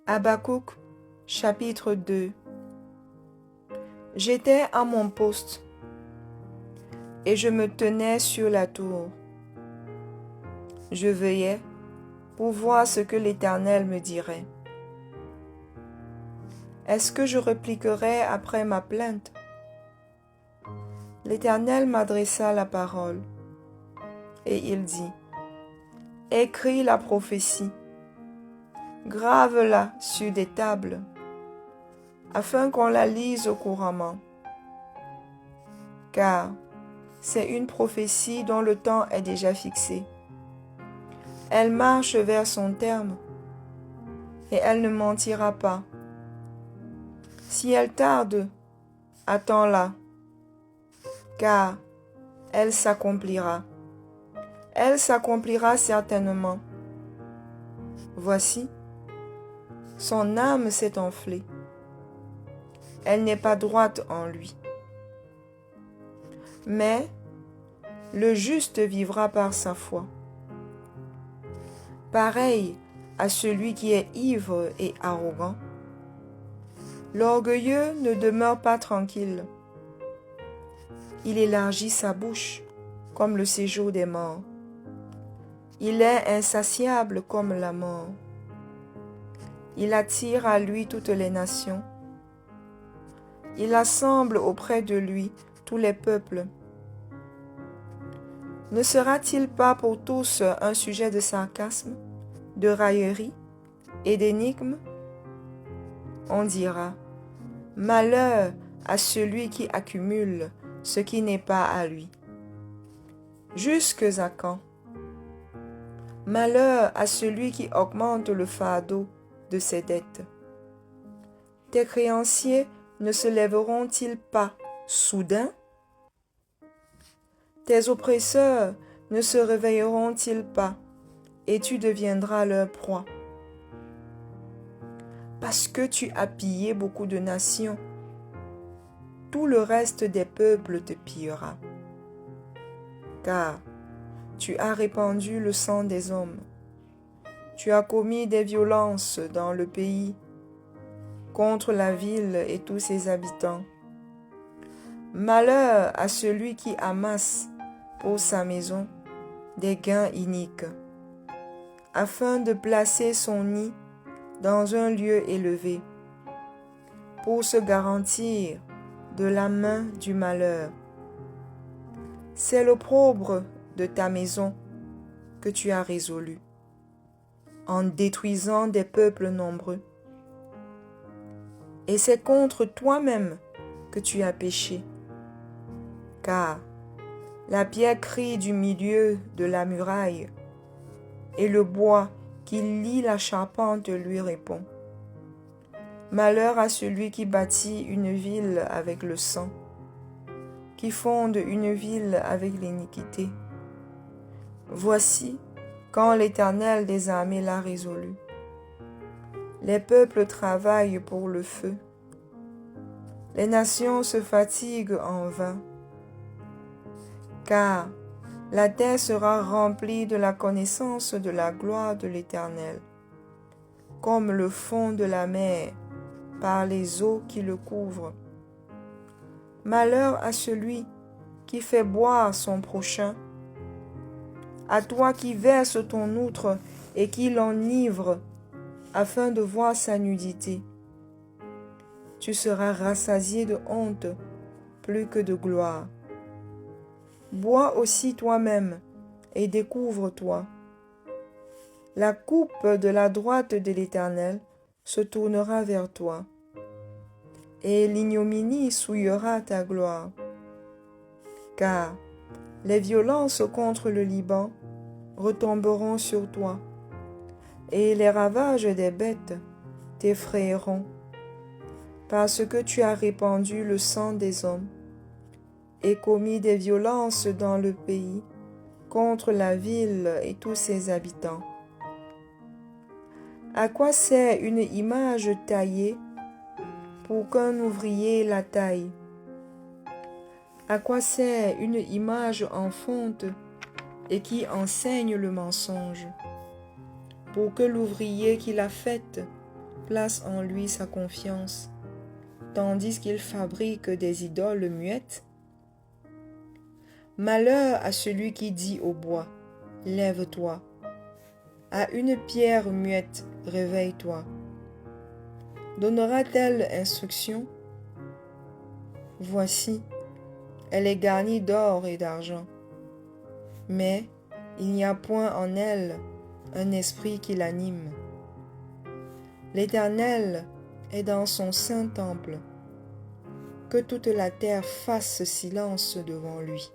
Habakkuk, chapitre 2. J'étais à mon poste, et je me tenais sur la tour. Je veillais pour voir ce que l'Éternel me dirait. Est-ce que je répliquerais après ma plainte? L'Éternel m'adressa la parole, et il dit, écris la prophétie, grave-la sur des tables, afin qu'on la lise couramment. Car c'est une prophétie dont le temps est déjà fixé. Elle marche vers son terme, et elle ne mentira pas. Si elle tarde, attends-la, car elle s'accomplira. Elle s'accomplira certainement. Voici, son âme s'est enflée. Elle n'est pas droite en lui. Mais le juste vivra par sa foi. Pareil à celui qui est ivre et arrogant, l'orgueilleux ne demeure pas tranquille. Il élargit sa bouche comme le séjour des morts. Il est insatiable comme la mort. Il attire à lui toutes les nations. Il assemble auprès de lui tous les peuples. Ne sera-t-il pas pour tous un sujet de sarcasme, de raillerie et d'énigme? On dira, malheur à celui qui accumule ce qui n'est pas à lui. Jusque à quand? Malheur à celui qui augmente le fardeau de ses dettes. Tes créanciers ne se lèveront-ils pas soudain? Tes oppresseurs ne se réveilleront-ils pas, et tu deviendras leur proie? Parce que tu as pillé beaucoup de nations, tout le reste des peuples te pillera. Car tu as répandu le sang des hommes, tu as commis des violences dans le pays, contre la ville et tous ses habitants. Malheur à celui qui amasse pour sa maison des gains iniques, afin de placer son nid dans un lieu élevé, pour se garantir de la main du malheur. C'est l'opprobre de ta maison que tu as résolu, en détruisant des peuples nombreux. Et c'est contre toi-même que tu as péché, car la pierre crie du milieu de la muraille, et le bois qui lie la charpente lui répond. Malheur à celui qui bâtit une ville avec le sang, qui fonde une ville avec l'iniquité. Voici quand l'Éternel des armées l'a résolu. Les peuples travaillent pour le feu. Les nations se fatiguent en vain. Car la terre sera remplie de la connaissance de la gloire de l'Éternel, comme le fond de la mer par les eaux qui le couvrent. Malheur à celui qui fait boire son prochain, à toi qui verses ton outre et qui l'enivre afin de voir sa nudité. Tu seras rassasié de honte plus que de gloire. Bois aussi toi-même et découvre-toi. La coupe de la droite de l'Éternel se tournera vers toi, et l'ignominie souillera ta gloire. Car les violences contre le Liban retomberont sur toi, et les ravages des bêtes t'effrayeront, parce que tu as répandu le sang des hommes et commis des violences dans le pays contre la ville et tous ses habitants. À quoi sert une image taillée pour qu'un ouvrier la taille? À quoi sert une image en fonte et qui enseigne le mensonge, pour que l'ouvrier qui l'a faite place en lui sa confiance, tandis qu'il fabrique des idoles muettes? Malheur à celui qui dit au bois, lève-toi, à une pierre muette, réveille-toi. Donnera-t-elle instruction? Voici, elle est garnie d'or et d'argent, mais il n'y a point en elle un esprit qui l'anime. L'Éternel est dans son saint temple. Que toute la terre fasse silence devant lui.